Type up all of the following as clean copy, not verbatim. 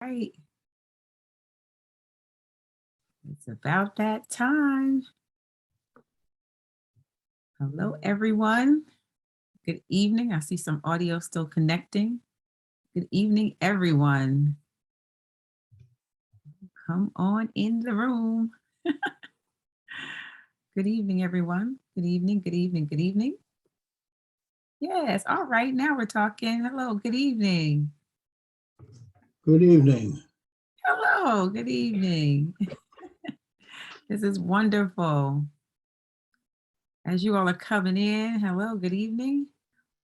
Right. It's about that time. Hello, everyone. Good evening. I see some audio still connecting. Good evening, everyone. Come on in the room. Good evening, everyone. Good evening, good evening, good evening. Yes, all right. Now we're talking. Hello, good evening. Good evening. Hello, good evening. This is wonderful. As you all are coming in, hello, good evening.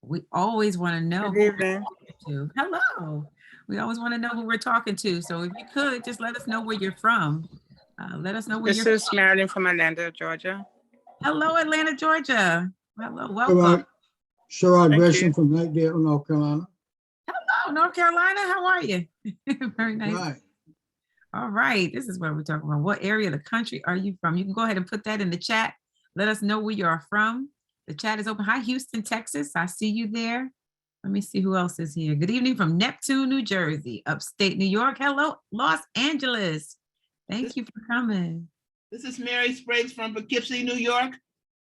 We always want to know Good who evening. we're talking to. Hello. We always want to know who we're talking to. So if you could, just let us know where you're from. Let us know where This you're is from. Marilyn from Atlanta, Georgia. Hello, Atlanta, Georgia. Hello, welcome. Sherrod Thank Gresham you. from Knightdale, North Carolina. Hello, North Carolina. How are you? Very nice. Right. All right. This is what we're talking about. What area of the country are you from? You can go ahead and put that in the chat. Let us know where you are from. The chat is open. Hi, Houston, Texas. I see you there. Let me see who else is here. Good evening from Neptune, New Jersey, upstate New York. Hello, Los Angeles. Thank you for coming. This is Mary Spriggs from Poughkeepsie, New York.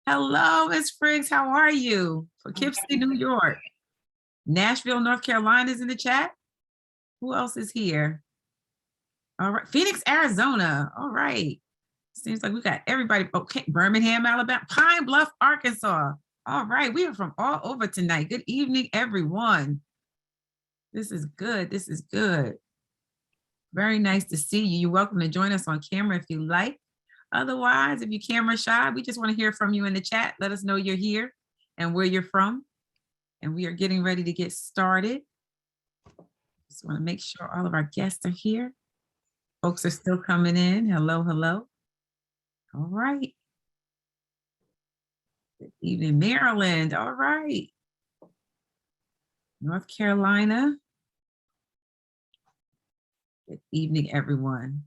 Hello, Miss Friggs. How are you? Poughkeepsie, New York. Nashville, North Carolina is in the chat. Who else is here? All right. Phoenix, Arizona. All right. Seems like we got everybody. Okay. Birmingham, Alabama. Pine Bluff, Arkansas. All right. We are from all over tonight. Good evening, everyone. This is good. This is good. Very nice to see you. You're welcome to join us on camera if you like. Otherwise, if you're camera shy, we just want to hear from you in the chat. Let us know you're here and where you're from. And we are getting ready to get started. Just want to make sure all of our guests are here. Folks are still coming in. Hello, hello. All right. Good evening, Maryland. All right. North Carolina. Good evening, everyone.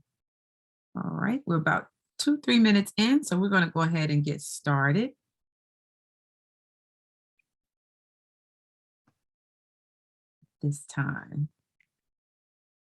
All right. We're about 2-3 minutes in, so we're going to go ahead and get started. This time.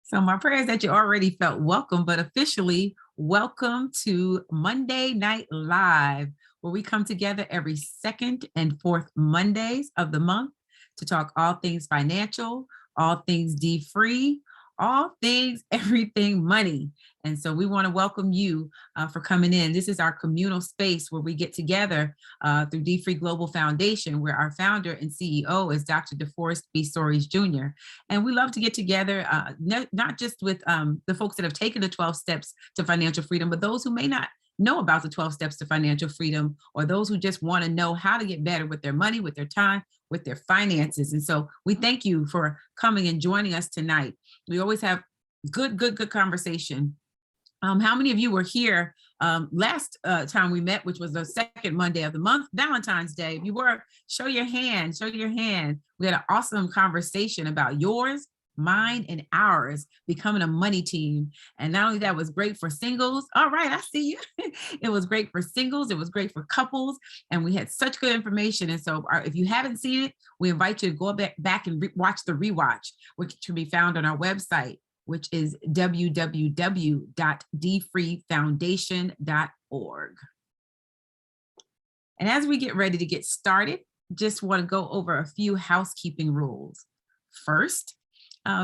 So my prayer is that you already felt welcome, but officially welcome to Monday Night Live, where we come together every second and fourth Mondays of the month to talk all things financial, all things D-free, all things, everything money. And so we want to welcome you for coming in. This is our communal space where we get together through D-Free Global Foundation, where our founder and CEO is Dr. DeForest B. Soaries Jr. And we love to get together, not just with the folks that have taken the 12 steps to financial freedom, but those who may not know about the 12 steps to financial freedom, or those who just want to know how to get better with their money, with their time, with their finances. And so we thank you for coming and joining us tonight. We always have good conversation. How many of you were here last time we met, which was the second Monday of the month, Valentine's Day? If you were, show your hand, show your hand. We had an awesome conversation about yours, mine, and ours becoming a money team. And not only that, was great for singles. All right, I see you. It was great for singles. It was great for couples. And we had such good information. And so if you haven't seen it, we invite you to go back and watch the rewatch, which can be found on our website, which is www.dfreefoundation.org. And as we get ready to get started, just want to go over a few housekeeping rules. First,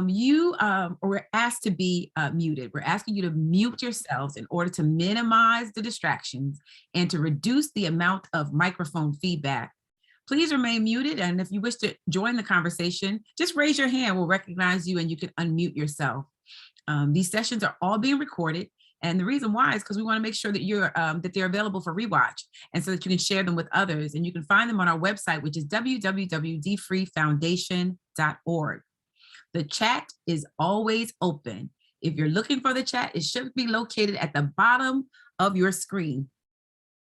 you were asked to be muted. We're asking you to mute yourselves in order to minimize the distractions and to reduce the amount of microphone feedback. Please remain muted, and if you wish to join the conversation, just raise your hand. We'll recognize you and you can unmute yourself. These sessions are all being recorded, and the reason why is because we want to make sure that they're available for rewatch, and so that you can share them with others. And you can find them on our website, which is www.dfreefoundation.org. The chat is always open. If you're looking for the chat, it should be located at the bottom of your screen.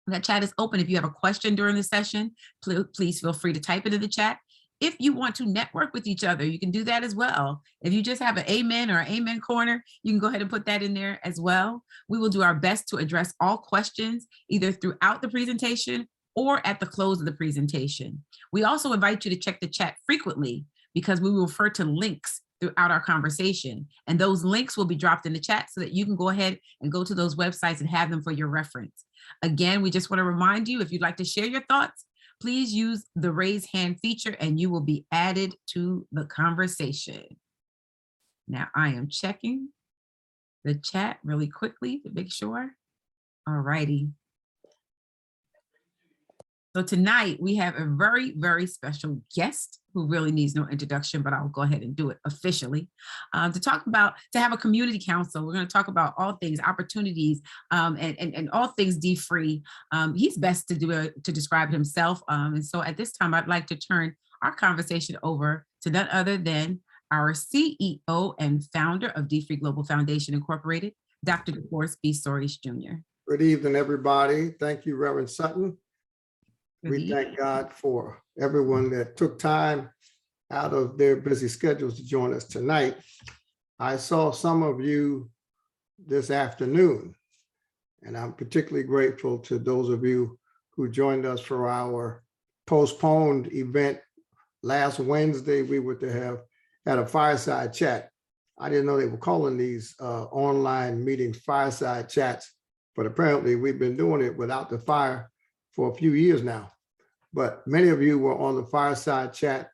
That chat is open. If you have a question during the session, please feel free to type it in the chat. If you want to network with each other, you can do that as well. If you just have an amen or amen corner, you can go ahead and put that in there as well. We will do our best to address all questions, either throughout the presentation or at the close of the presentation. We also invite you to check the chat frequently, because we will refer to links throughout our conversation. And those links will be dropped in the chat so that you can go ahead and go to those websites and have them for your reference. Again, we just want to remind you, if you'd like to share your thoughts, please use the raise hand feature and you will be added to the conversation. Now I am checking the chat really quickly to make sure. All righty. So tonight we have a very, very special guest who really needs no introduction, but I'll go ahead and do it officially to have a community council. We're going to talk about all things opportunities and all things D-Free. He's best to describe himself. And so at this time, I'd like to turn our conversation over to none other than our CEO and founder of D-Free Global Foundation Incorporated, Dr. DeForest B. Sordis Jr. Good evening, everybody. Thank you, Reverend Sutton. We thank God for everyone that took time out of their busy schedules to join us tonight. I saw some of you this afternoon, and I'm particularly grateful to those of you who joined us for our postponed event. Last Wednesday, we were to have had a fireside chat. I didn't know they were calling these online meetings fireside chats, but apparently we've been doing it without the fire for a few years now. But many of you were on the fireside chat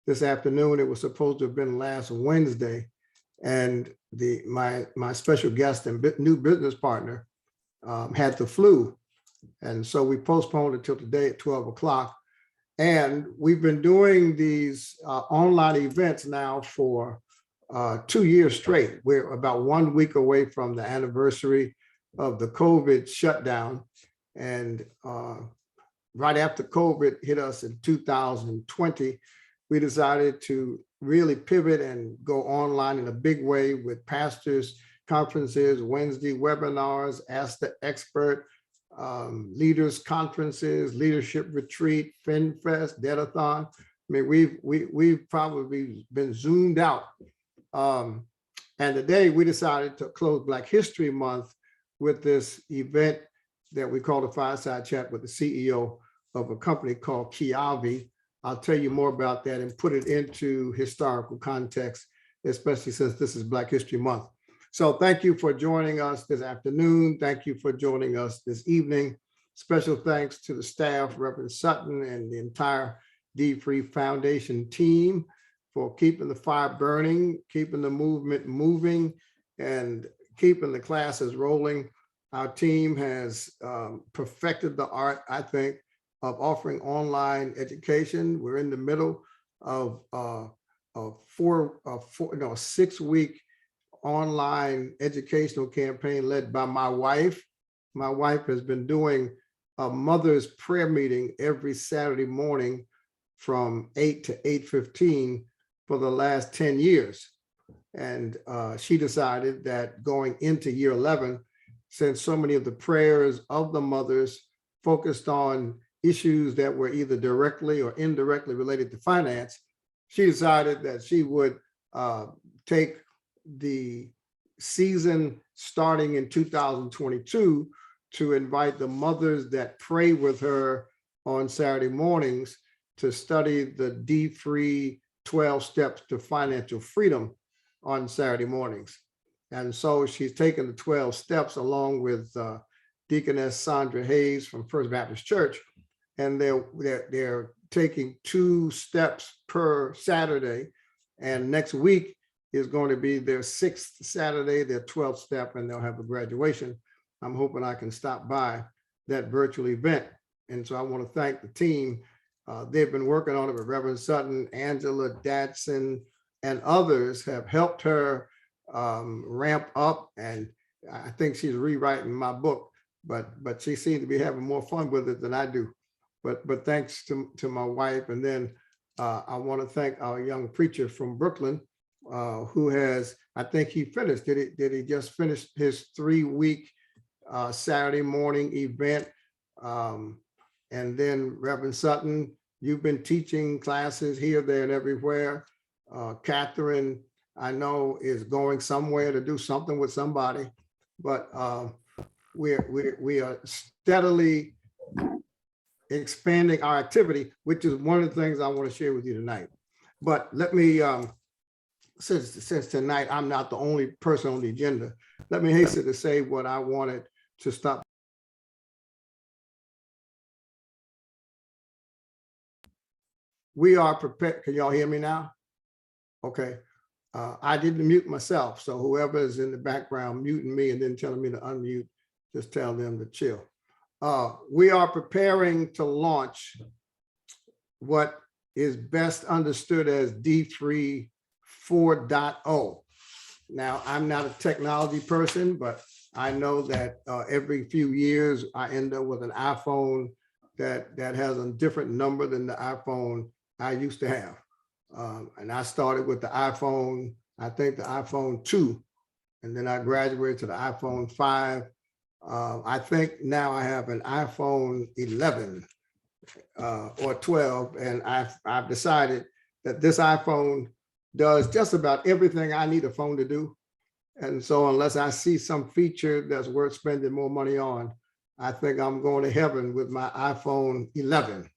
this afternoon. It was supposed to have been last Wednesday, and my special guest and new business partner had the flu, and so we postponed it till today at 12 o'clock. And we've been doing these online events now for 2 years straight. We're about 1 week away from the anniversary of the COVID shutdown, and right after COVID hit us in 2020, we decided to really pivot and go online in a big way with pastors, conferences, Wednesday webinars, Ask the Expert, leaders conferences, leadership retreat, FinFest, Deadathon. I mean, we've probably been zoomed out. And today we decided to close Black History Month with this event that we call the Fireside Chat with the CEO of a company called Kiavi. I'll tell you more about that and put it into historical context, especially since this is Black History Month. So thank you for joining us this afternoon. Thank you for joining us this evening. Special thanks to the staff, Reverend Sutton, and the entire D-Free Foundation team for keeping the fire burning, keeping the movement moving, and keeping the classes rolling. Our team has perfected the art, I think, of offering online education. We're in the middle of a 6-week online educational campaign led by my wife. My wife has been doing a mother's prayer meeting every Saturday morning from 8 to 8:15 for the last 10 years. And she decided that going into year 11, since so many of the prayers of the mothers focused on issues that were either directly or indirectly related to finance, she decided that she would take the season starting in 2022 to invite the mothers that pray with her on Saturday mornings to study the D-Free 12 Steps to Financial Freedom on Saturday mornings. And so she's taken the 12 steps along with Deaconess Sandra Hayes from First Baptist Church, and they're taking 2 steps per Saturday. And next week is going to be their 6th Saturday, their 12th step, and they'll have a graduation. I'm hoping I can stop by that virtual event. And so I want to thank the team. They've been working on it with Reverend Sutton, Angela Dadson, and others have helped her ramp up. And I think she's rewriting my book, but she seems to be having more fun with it than I do. But thanks to my wife. And then I want to thank our young preacher from Brooklyn, who has, I think he finished, did he just finish his 3-week Saturday morning event? And then Reverend Sutton, you've been teaching classes here, there, and everywhere. Catherine, I know, is going somewhere to do something with somebody, but we are steadily expanding our activity, which is one of the things I want to share with you tonight. But let me since tonight, I'm not the only person on the agenda, let me hasten to say what I wanted to stop. We are prepared. Can y'all hear me now? Okay. I didn't mute myself. So whoever is in the background muting me and then telling me to unmute, just tell them to chill. We are preparing to launch what is best understood as D3 4.0. Now, I'm not a technology person, but I know that every few years I end up with an iPhone that has a different number than the iPhone I used to have. And I started with the iPhone, I think the iPhone 2, and then I graduated to the iPhone 5. I think now I have an iPhone 11 or 12, and I've decided that this iPhone does just about everything I need a phone to do. And so unless I see some feature that's worth spending more money on, I think I'm going to heaven with my iPhone 11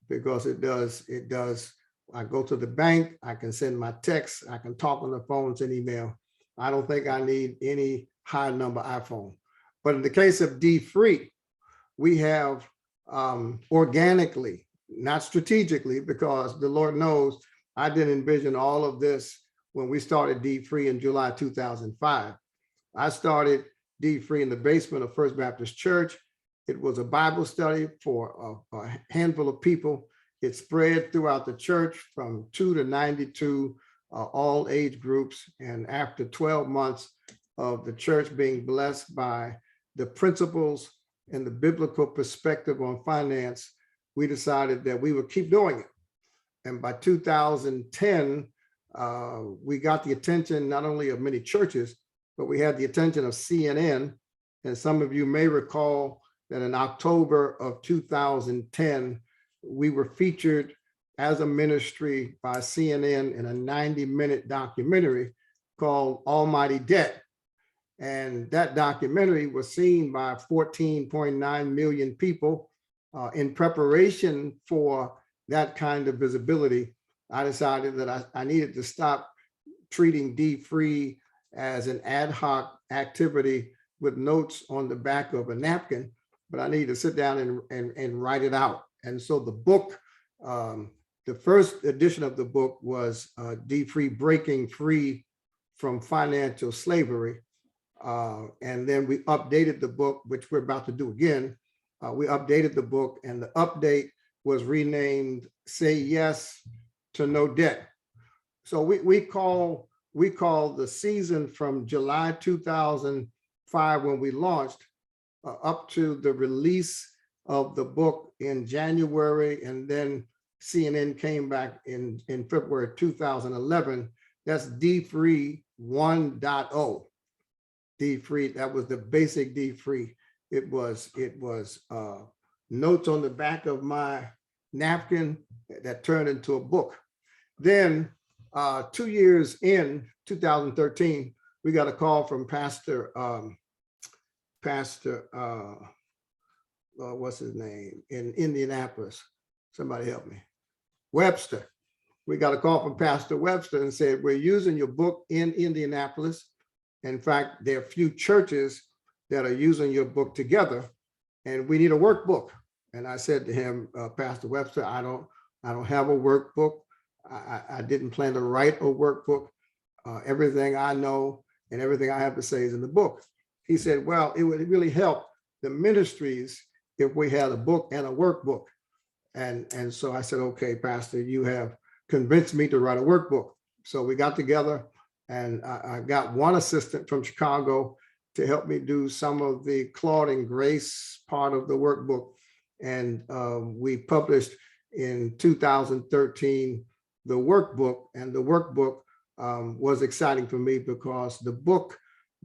because it does. I go to the bank, I can send my texts, I can talk on the phone, send email. I don't think I need any high number iPhone. But in the case of D3, we have organically, not strategically, because the Lord knows I didn't envision all of this when we started D3 in July 2005. I started D3 in the basement of First Baptist Church. It was a Bible study for a handful of people. It spread throughout the church from 2 to 92, all age groups. And after 12 months of the church being blessed by the principles and the biblical perspective on finance, we decided that we would keep doing it. And by 2010, we got the attention not only of many churches, but we had the attention of CNN. And some of you may recall that in October of 2010, we were featured as a ministry by CNN in a 90-minute documentary called Almighty Debt. And that documentary was seen by 14.9 million people. In preparation for that kind of visibility, I decided that I needed to stop treating D3 as an ad hoc activity with notes on the back of a napkin, but I needed to sit down and write it out. And so the book, the first edition of the book was D3 Breaking Free from Financial Slavery. And then we updated the book, which we're about to do again. We updated the book, and the update was renamed Say Yes to No Debt. So we call the season from July 2005 when we launched up to the release of the book in January, and then CNN came back in February 2011. That's D3 1.0. D3, that was the basic D3. It was notes on the back of my napkin that turned into a book. Then 2 years in 2013, we got a call from Pastor what's his name, in Indianapolis. Somebody help me. Webster. We got a call from Pastor Webster and said, we're using your book in Indianapolis. In fact, there are few churches that are using your book together, and we need a workbook. And I said to him, Pastor Webster, I don't have a workbook. I didn't plan to write a workbook. Everything I know and everything I have to say is in the book. He said, well, it would really help the ministries if we had a book and a workbook. And so I said, okay, Pastor, you have convinced me to write a workbook. So we got together, and I got one assistant from Chicago to help me do some of the Claude and Grace part of the workbook. And we published in 2013 the workbook, and the workbook was exciting for me because the book,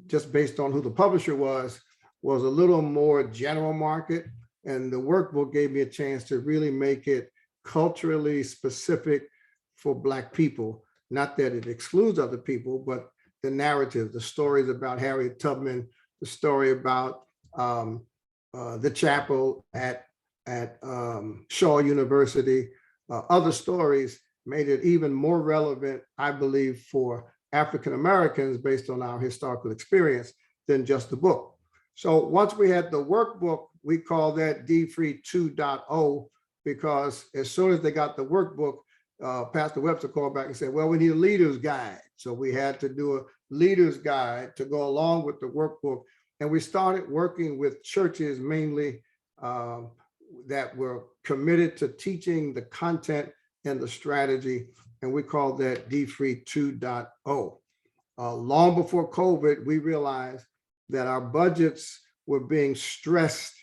just based on who the publisher was a little more general market. And the workbook gave me a chance to really make it culturally specific for Black people. Not that it excludes other people, but the narrative, the stories about Harriet Tubman, the story about the chapel at Shaw University, other stories made it even more relevant, I believe, for African Americans based on our historical experience than just the book. So once we had the workbook, we call that D3 2.0, because as soon as they got the workbook, Pastor Webster called back and said, well, we need a leader's guide. So we had to do a leader's guide to go along with the workbook. And we started working with churches mainly that were committed to teaching the content and the strategy. And we call that D3 2.0. Long before COVID, we realized that our budgets were being stressed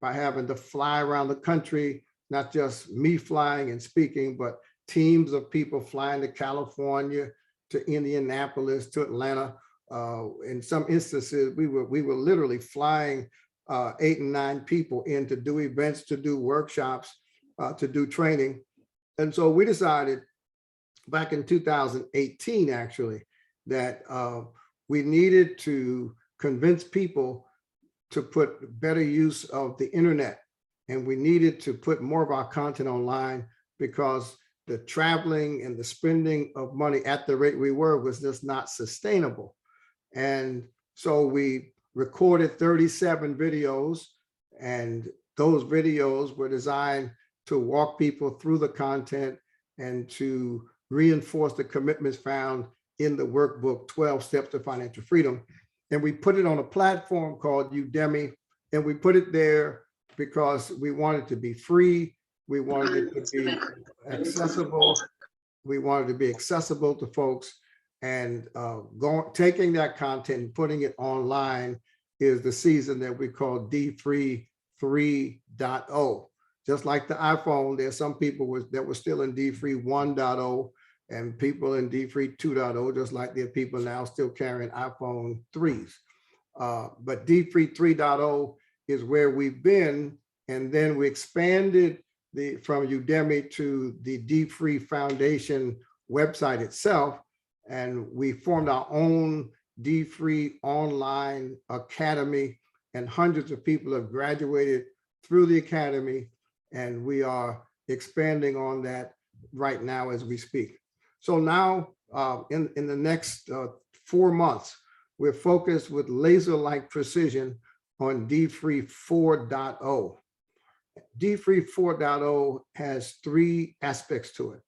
by having to fly around the country, not just me flying and speaking, but teams of people flying to California, to Indianapolis, to Atlanta. In some instances, we were literally flying 8 and 9 people in to do events, to do workshops, to do training. And so we decided back in 2018, actually, that we needed to convince people to put better use of the internet. And we needed to put more of our content online, because the traveling and the spending of money at the rate we were was just not sustainable. And so we recorded 37 videos, and those videos were designed to walk people through the content and to reinforce the commitments found in the workbook, 12 Steps to Financial Freedom. And we put it on a platform called Udemy, and we put it there because we wanted to be free. We wanted it to be accessible. We wanted to be accessible to folks, and taking that content and putting it online is the season that we call D3 3.0. Just like the iPhone, there's some people that were still in D3 1.0 and people in D3 2.0, just like there are people now still carrying iPhone 3s. But D3 3.0 is where we've been. And then we expanded from Udemy to the D3 Foundation website itself. And we formed our own D3 online academy, and hundreds of people have graduated through the academy. And we are expanding on that right now as we speak. So now in the next 4 months, we're focused with laser-like precision on D3 4.0. D3 4.0 has 3 aspects to it.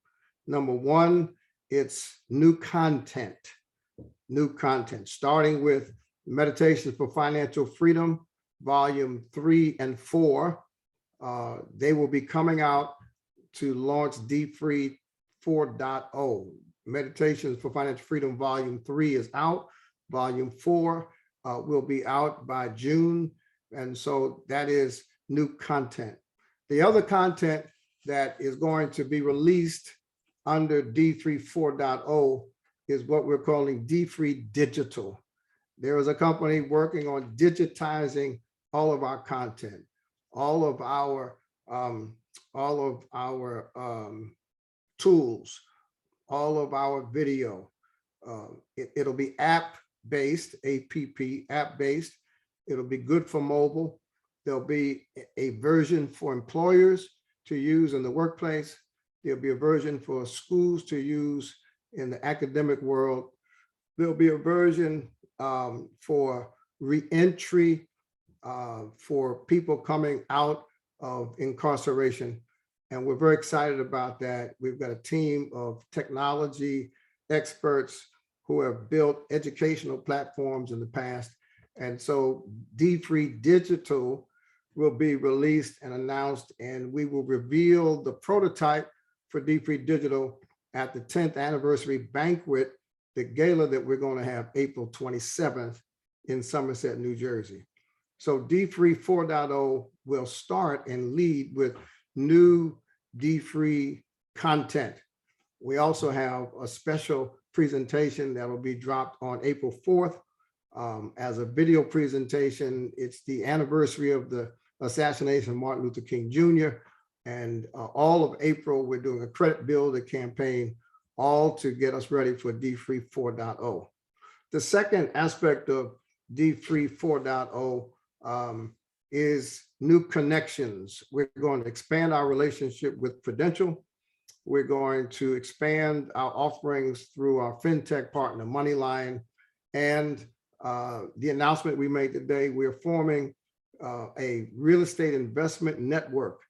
Number 1, it's new content, starting with Meditations for Financial Freedom, volume 3 and 4. They will be coming out to launch D3 4.0. Meditations for Financial Freedom, volume 3 is out. Volume 4 will be out by June. And so that is new content. The other content that is going to be released under D3 4.0 is what we're calling D3 Digital. There is a company working on digitizing all of our content, all of our tools, all of our video. It'll be app-based, app-based. It'll be good for mobile. There'll be a version for employers to use in the workplace. There'll be a version for schools to use in the academic world. There'll be a version for reentry, for people coming out of incarceration. And we're very excited about that. We've got a team of technology experts who have built educational platforms in the past. And so D3 Digital will be released and announced, and we will reveal the prototype for D3 Digital at the 10th anniversary banquet, the gala that we're going to have April 27th in Somerset, New Jersey. So D3 4.0 will start and lead with new D3 content. We also have a special presentation that will be dropped on April 4th as a video presentation. It's the anniversary of the assassination of Martin Luther King Jr. And all of April, we're doing a credit builder campaign, all to get us ready for D3 4.0. The second aspect of D3 4.0 is new connections. We're going to expand our relationship with Prudential. we're going to expand our offerings through our fintech partner, Moneyline. And the announcement we made today, we're forming a real estate investment network.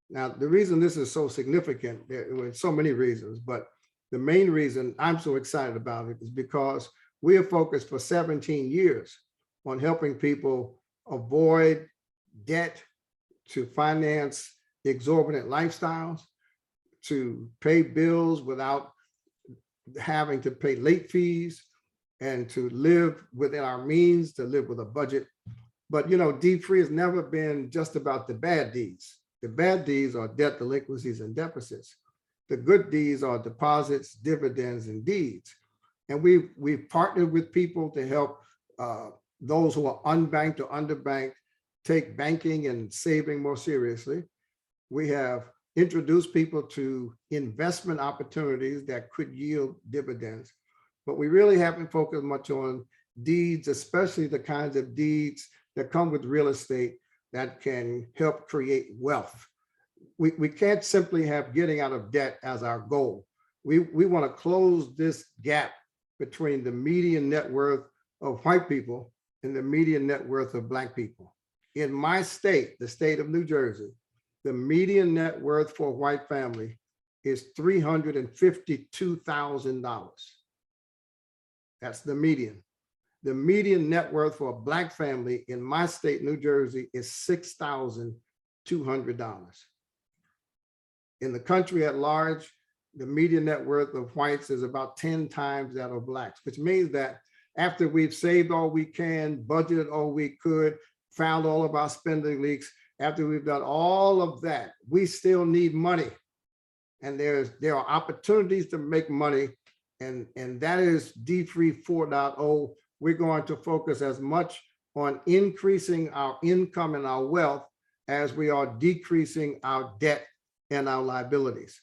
Now, the reason this is so significant, there were so many reasons, but the main reason I'm so excited about it is because we have focused for 17 years on helping people avoid debt, to finance exorbitant lifestyles, to pay bills without having to pay late fees, and to live within our means, to live with a budget. But you know, deed free has never been just about the bad deeds. The bad deeds are debt, delinquencies, and deficits. The good deeds are deposits, dividends, and deeds. And we've partnered with people to help those who are unbanked or underbanked take banking and saving more seriously. We have introduced people to investment opportunities that could yield dividends, but we really haven't focused much on deeds, especially the kinds of deeds that come with real estate that can help create wealth. We can't simply have getting out of debt as our goal. We want to close this gap between the median net worth of white people and the median net worth of Black people. In my state, the state of New Jersey, the median net worth for a white family is $352,000. That's the median. The median net worth for a Black family in my state, New Jersey, is $6,200. In the country at large, the median net worth of whites is about 10 times that of Blacks, which means that after we've saved all we can, budgeted all we could, found all of our spending leaks, after we've done all of that, we still need money. And there are opportunities to make money, and that is D3 4.0. We're going to focus as much on increasing our income and our wealth as we are decreasing our debt and our liabilities.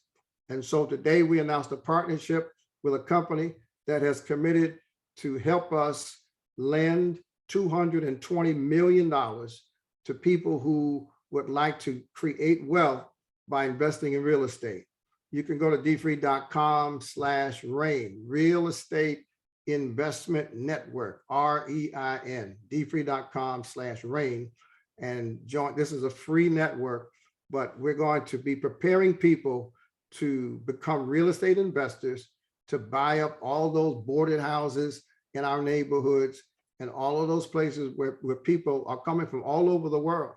And so today we announced a partnership with a company that has committed to help us lend $220 million to people who would like to create wealth by investing in real estate. You can go to d3.com/REIN, Real Estate Investment Network, REIN, d3.com/REIN, and join. This is a free network, but we're going to be preparing people to become real estate investors, to buy up all those boarded houses in our neighborhoods and all of those places where people are coming from all over the world,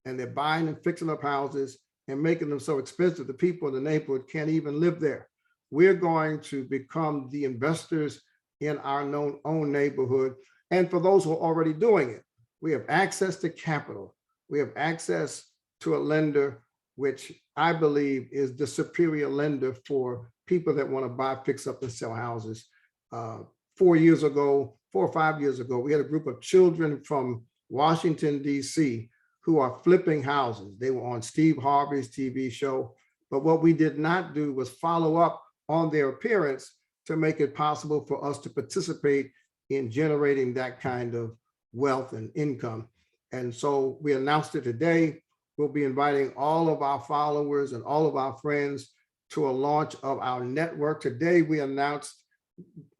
and they're buying and fixing up houses and making them so expensive the people in the neighborhood can't even live there. We're going to become the investors in our own neighborhood. And for those who are already doing it, we have access to capital. We have access to a lender, which I believe is the superior lender for people that want to buy, fix up, and sell houses. 4 or 5 years ago, we had a group of children from Washington, D.C., who are flipping houses. They were on Steve Harvey's TV show, but what we did not do was follow up on their appearance to make it possible for us to participate in generating that kind of wealth and income. And so we announced it today. We'll be inviting all of our followers and all of our friends to a launch of our network. Today, we announced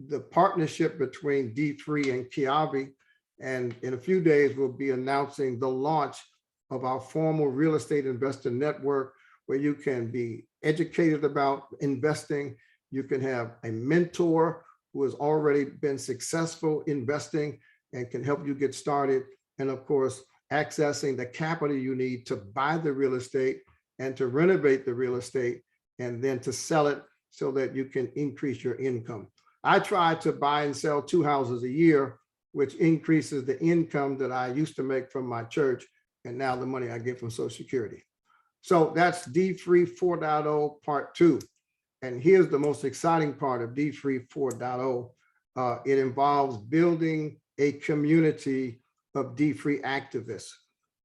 the partnership between D3 and Kiavi, and in a few days, we'll be announcing the launch of our formal real estate investor network, where you can be educated about investing. You can have a mentor who has already been successful investing and can help you get started. And of course, accessing the capital you need to buy the real estate and to renovate the real estate and then to sell it so that you can increase your income. I try to buy and sell 2 houses a year, which increases the income that I used to make from my church and now the money I get from Social Security. So that's D3 4.0 part 2. And here's the most exciting part of D3 4.0. It involves building a community of D3 activists.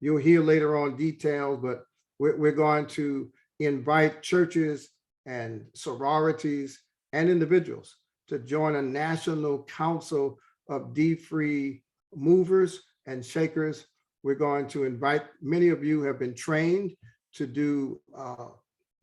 You'll hear later on details, but we're going to invite churches and sororities and individuals to join a national council of D3 movers and shakers. We're going to invite, many of you have been trained to do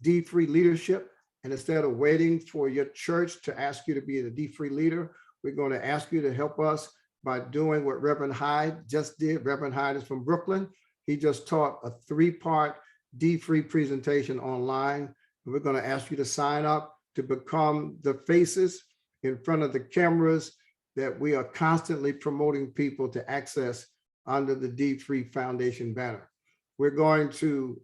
D3 leadership And instead of waiting for your church to ask you to be the D3 leader, we're going to ask you to help us by doing what Reverend Hyde just did. Reverend Hyde is from Brooklyn. He just taught a 3-part D3 presentation online. And we're going to ask you to sign up to become the faces in front of the cameras that we are constantly promoting people to access under the D3 Foundation banner. We're going to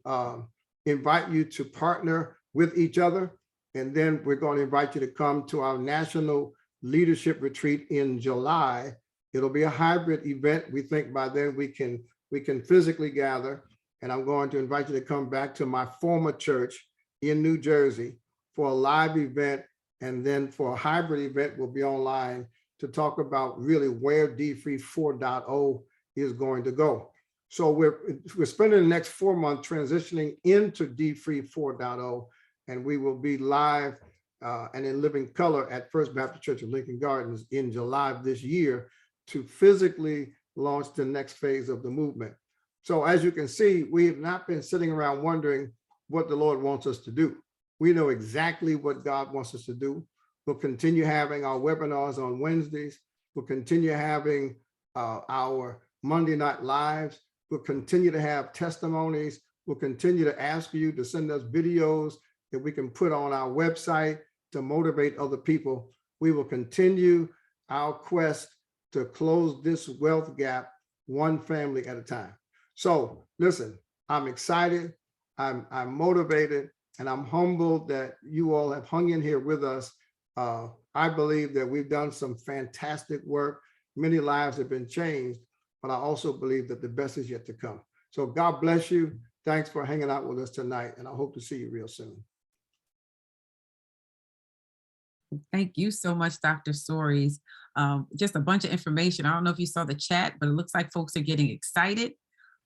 invite you to partner with each other. And then we're going to invite you to come to our National Leadership Retreat in July. It'll be a hybrid event. We think by then we can physically gather. And I'm going to invite you to come back to my former church in New Jersey for a live event. And then for a hybrid event, we'll be online to talk about really where D3 4.0 is going to go. So we're spending the next 4 months transitioning into D3 4.0, and we will be live and in living color at First Baptist Church of Lincoln Gardens in July of this year to physically launch the next phase of the movement. So as you can see, we have not been sitting around wondering what the Lord wants us to do. We know exactly what God wants us to do. We'll continue having our webinars on Wednesdays. We'll continue having our Monday night lives. We'll continue to have testimonies. We'll continue to ask you to send us videos that we can put on our website to motivate other people. We will continue our quest to close this wealth gap one family at a time. So listen, I'm excited, I'm motivated, and I'm humbled that you all have hung in here with us. I believe that we've done some fantastic work. Many lives have been changed, but I also believe that the best is yet to come. So God bless you. Thanks for hanging out with us tonight, and I hope to see you real soon. Thank you so much, Dr. Soaries. Just a bunch of information. I don't know if you saw the chat, but it looks like folks are getting excited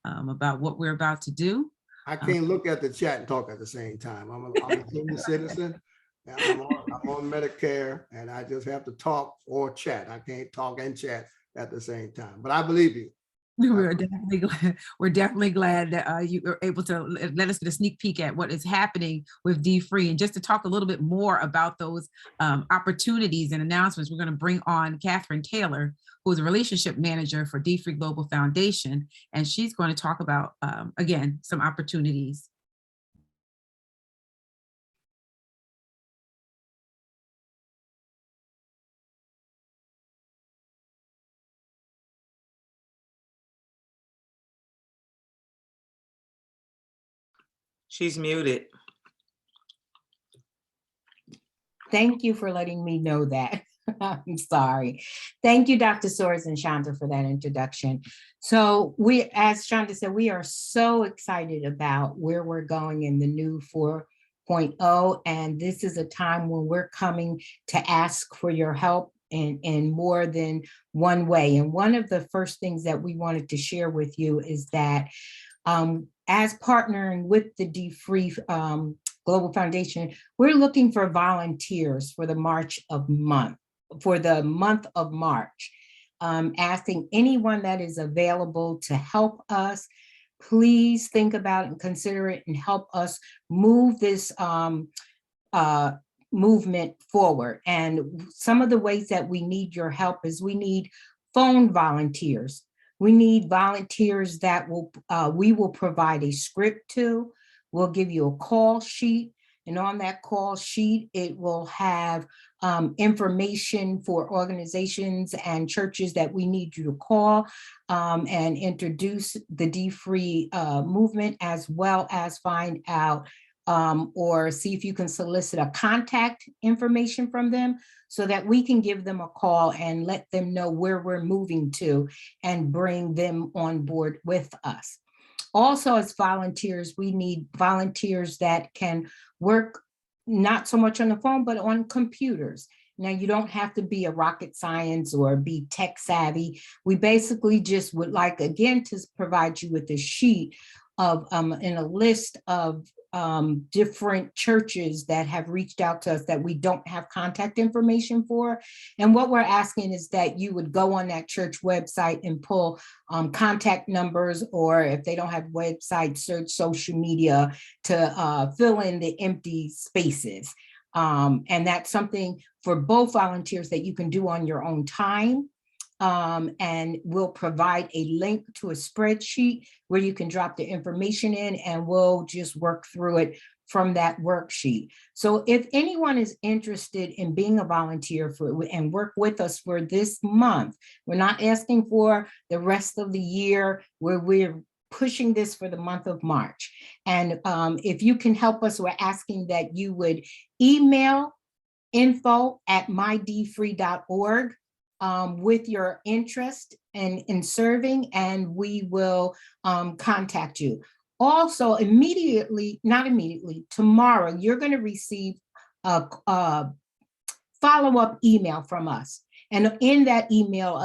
about what we're about to do. I can't look at the chat and talk at the same time. I'm a senior citizen. I'm on Medicare, and I just have to talk or chat. I can't talk and chat at the same time, but I believe you. We're definitely glad that you were able to let us get a sneak peek at what is happening with D3. And just to talk a little bit more about those opportunities and announcements, we're going to bring on Catherine Taylor, who is a relationship manager for D3 Global Foundation. And she's going to talk about, again, some opportunities. She's muted. Thank you for letting me know that. I'm sorry. Thank you, Dr. Soaries and Shanta, for that introduction. So as Shanta said, we are so excited about where we're going in the new 4.0. And this is a time when we're coming to ask for your help in more than one way. And one of the first things that we wanted to share with you is that as partnering with the D3 Global Foundation, we're looking for volunteers for the month of March, asking anyone that is available to help us. Please think about and consider it and help us move this movement forward. And some of the ways that we need your help is we need phone volunteers. We need volunteers that we will provide a script to. We'll give you a call sheet, and on that call sheet, it will have information for organizations and churches that we need you to call and introduce the D3 movement, as well as find out or see if you can solicit a contact information from them so that we can give them a call and let them know where we're moving to and bring them on board with us. Also, as volunteers, we need volunteers that can work not so much on the phone, but on computers. Now, you don't have to be a rocket science or be tech savvy. We basically just would like, again, to provide you with a sheet of and a list of different churches that have reached out to us that we don't have contact information for. And what we're asking is that you would go on that church website and pull contact numbers, or if they don't have websites, search social media to fill in the empty spaces. And that's something for both volunteers that you can do on your own time. And we'll provide a link to a spreadsheet where you can drop the information in, and we'll just work through it from that worksheet. So if anyone is interested in being a volunteer and work with us for this month, we're not asking for the rest of the year, where we're pushing this for the month of March. And if you can help us, we're asking that you would email info@mydfree.org with your interest in serving, and we will contact you. Also, tomorrow, you're going to receive a follow-up email from us. And in that email,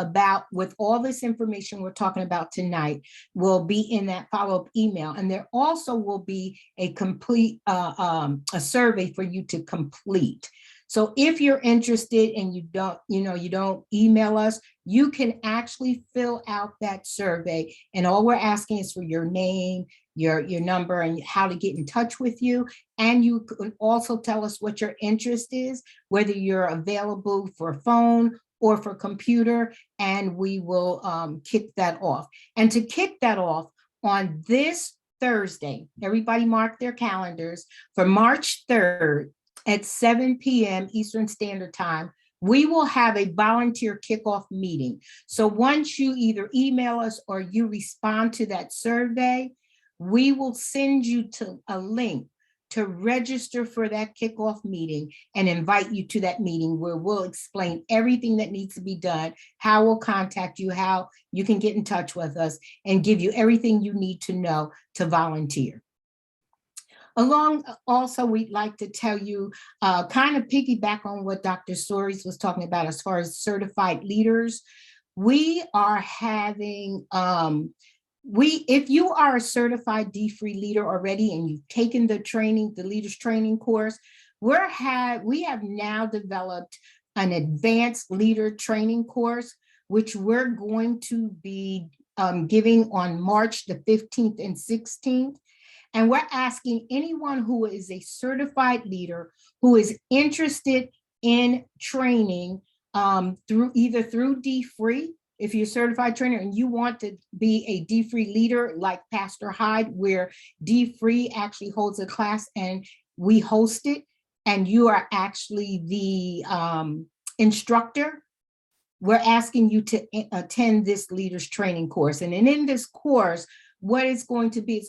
with all this information we're talking about tonight, will be in that follow-up email. And there also will be a complete a survey for you to complete. So if you're interested and you don't email us, you can actually fill out that survey. And all we're asking is for your name, your number, and how to get in touch with you. And you can also tell us what your interest is, whether you're available for phone or for computer, and we will kick that off. And to kick that off on this Thursday, everybody mark their calendars, for March 3rd at 7 p.m. Eastern Standard Time, we will have a volunteer kickoff meeting. So once you either email us or you respond to that survey, we will send you to a link to register for that kickoff meeting and invite you to that meeting, where we'll explain everything that needs to be done, how we'll contact you, how you can get in touch with us, and give you everything you need to know to volunteer. Also, we'd like to tell you, kind of piggyback on what Dr. Soares was talking about as far as certified leaders. We are having, if you are a certified D-Free leader already and you've taken the training, the leaders training course, we have now developed an advanced leader training course, which we're going to be giving on March the 15th and 16th. And we're asking anyone who is a certified leader who is interested in training through D-Free. If you're a certified trainer and you want to be a D-Free leader like Pastor Hyde, where D-Free actually holds a class and we host it, and you are actually the instructor, we're asking you to attend this leaders training course. And in this course, what it's going to be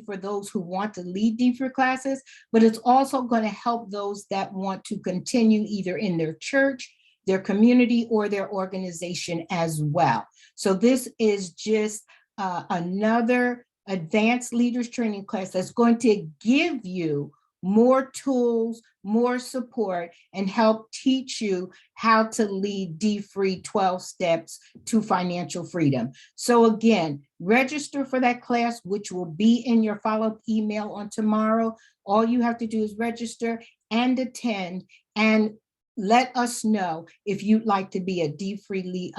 for those who want to lead D-Free classes, but it's also going to help those that want to continue either in their church, their community, or their organization as well. So this is just another advanced leaders training class that's going to give you more tools, more support, and help teach you how to lead D-Free 12 steps to financial freedom. So again, register for that class, which will be in your follow-up email on tomorrow. All you have to do is register and attend, and let us know if you'd like to be a D-Free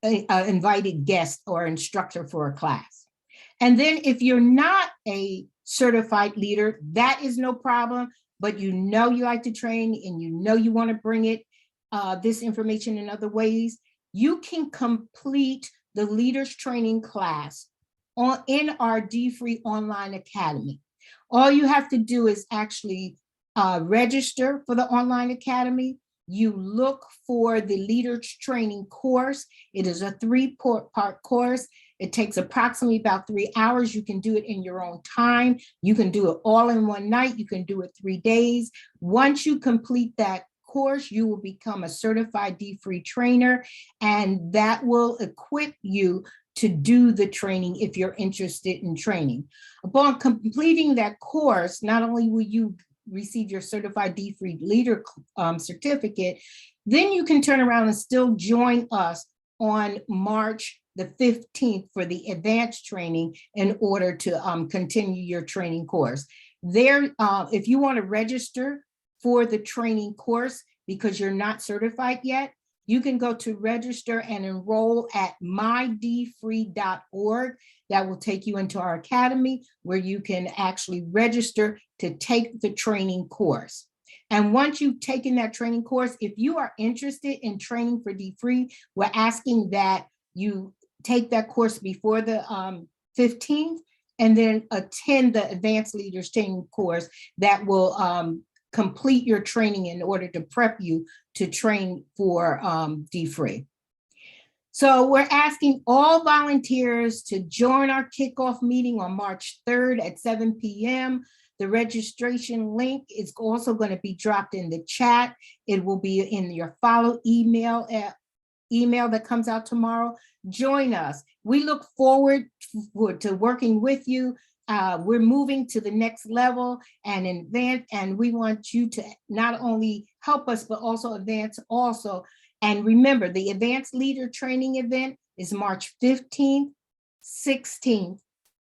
invited guest or instructor for a class. And then if you're not a certified leader, that is no problem, but you like to train and you want to bring this information in other ways, you can complete the leaders training class in our D-Free online academy. All you have to do is actually register for the online academy. You look for the leaders training course. It is a 3-part course. It takes approximately about 3 hours. You can do it in your own time. You can do it all in one night. You can do it 3 days. Once you complete that course, you will become a certified D-Free trainer, and that will equip you to do the training if you're interested in training. Upon completing that course, not only will you receive your certified D-Free leader certificate, then you can turn around and still join us on March the 15th for the advanced training in order to continue your training course. If you want to register for the training course because you're not certified yet, you can go to register and enroll at mydfree.org. That will take you into our academy where you can actually register to take the training course. And once you've taken that training course, if you are interested in training for D3, we're asking that you take that course before the 15th and then attend the advanced leaders training course that will complete your training in order to prep you to train for D3. So we're asking all volunteers to join our kickoff meeting on March 3rd at 7 p.m. The registration link is also going to be dropped in the chat. It will be in your follow email that comes out tomorrow. Join us. We look forward to working with you. We're moving to the next level and advance, and we want you to not only help us, but also advance also. And remember, the Advanced Leader Training event is March 15th, 16th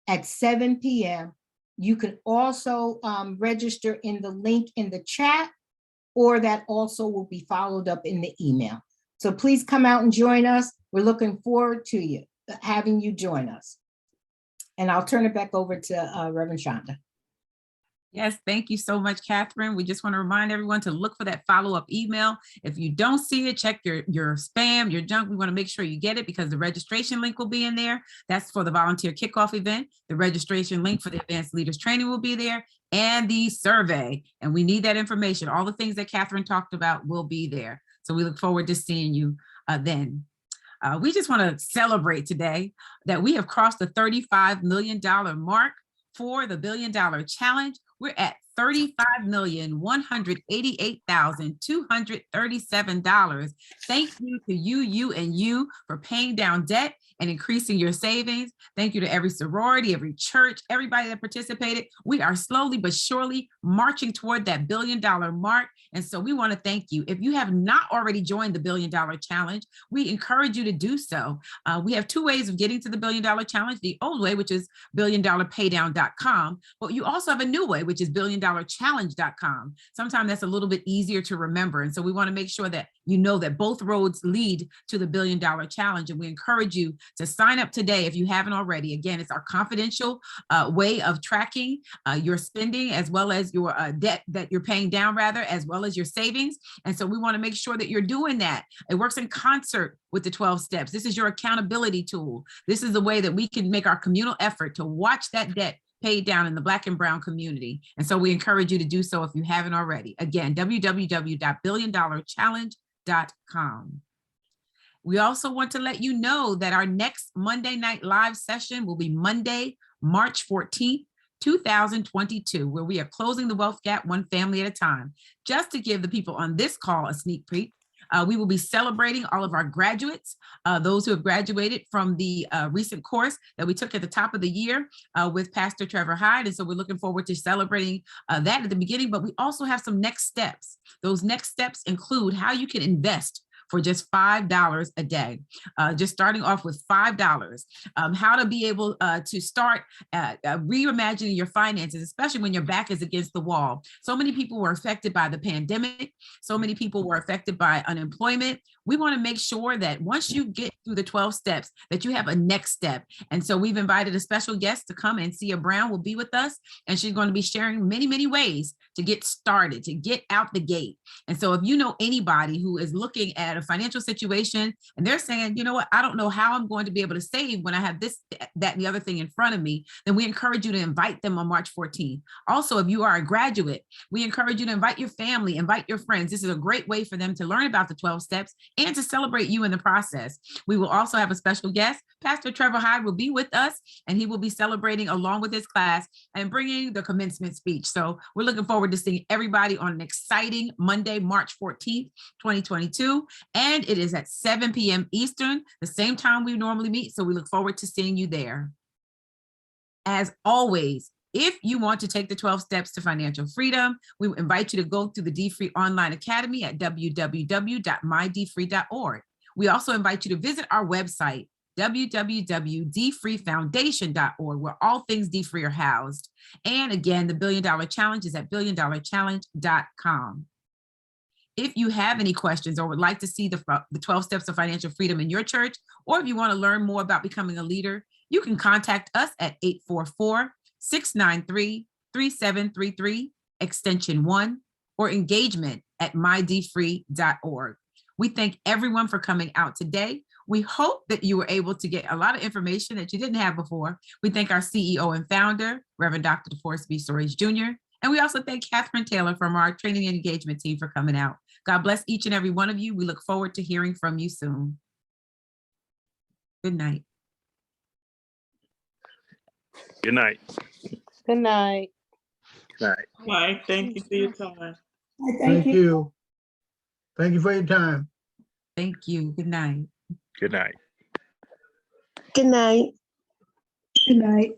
at 7 p.m. You can also register in the link in the chat, or that also will be followed up in the email. So please come out and join us. We're looking forward to having you join us. And I'll turn it back over to Reverend Shonda. Yes, thank you so much, Catherine. We just want to remind everyone to look for that follow-up email. If you don't see it, check your spam, your junk. We want to make sure you get it because the registration link will be in there. That's for the volunteer kickoff event. The registration link for the advanced leaders training will be there, and the survey. And we need that information. All the things that Catherine talked about will be there. So we look forward to seeing you then. We just want to celebrate today that we have crossed the $35 million mark for the $1 Billion Challenge. We're at $35,188,237. Thank you to you, and you for paying down debt and increasing your savings. Thank you to every sorority, every church, everybody that participated. We are slowly but surely marching toward that $1 billion mark. And so we want to thank you. If you have not already joined the $1 Billion Challenge, we encourage you to do so. We have two ways of getting to the $1 Billion Challenge. The old way, which is billiondollarpaydown.com, but you also have a new way, which is billiondollarchallenge.com. Sometimes that's a little bit easier to remember. And so we want to make sure that you know that both roads lead to the $1 Billion Challenge. And we encourage you to sign up today if you haven't already. Again, it's our confidential way of tracking your spending, as well as your debt that you're paying down, rather, as well as your savings. And so we want to make sure that you're doing that. It works in concert with the 12 steps. This is your accountability tool. This is the way that we can make our communal effort to watch that debt paid down in the Black and Brown community. And so we encourage you to do so if you haven't already. Again, www.billiondollarchallenge.com. We also want to let you know that our next Monday Night Live session will be Monday, March 14th, 2022, where we are closing the wealth gap one family at a time. Just to give the people on this call a sneak peek, we will be celebrating all of our graduates, those who have graduated from the recent course that we took at the top of the year with Pastor Trevor Hyde. And so we're looking forward to celebrating that at the beginning, but we also have some next steps. Those next steps include how you can invest for just $5 a day, just starting off with $5, how to be able to start reimagining your finances, especially when your back is against the wall. So many people were affected by the pandemic. So many people were affected by unemployment. We want to make sure that once you get through the 12 steps, that you have a next step. And so we've invited a special guest to come, and Cia Brown will be with us, and she's going to be sharing many, many ways to get started, to get out the gate. And so if you know anybody who is looking at a financial situation and they're saying, you know what, I don't know how I'm going to be able to save when I have this, that, and the other thing in front of me, then we encourage you to invite them on March 14th. Also, if you are a graduate, we encourage you to invite your family, invite your friends. This is a great way for them to learn about the 12 steps and to celebrate you in the process. We will also have a special guest. Pastor Trevor Hyde will be with us, and he will be celebrating along with his class and bringing the commencement speech. So we're looking forward to seeing everybody on an exciting Monday, March 14th, 2022. And it is at 7 p.m. Eastern, the same time we normally meet. So we look forward to seeing you there. As always, if you want to take the 12 steps to financial freedom, we invite you to go to the D-Free Online Academy at www.mydfree.org. We also invite you to visit our website, www.dfreefoundation.org, where all things D-Free are housed. And again, the $1 Billion Challenge is at billiondollarchallenge.com. If you have any questions or would like to see the 12 steps of financial freedom in your church, or if you want to learn more about becoming a leader, you can contact us at 844-693-3733, extension 1, or engagement@mydfree.org. We thank everyone for coming out today. We hope that you were able to get a lot of information that you didn't have before. We thank our CEO and founder, Reverend Dr. DeForest B. Storage Jr. And we also thank Catherine Taylor from our training and engagement team for coming out. God bless each and every one of you. We look forward to hearing from you soon. Good night. Good night. Good night. Good night. Bye. Thank you for your time. Thank you. Thank you for your time. Thank you. Good night. Good night. Good night. Good night.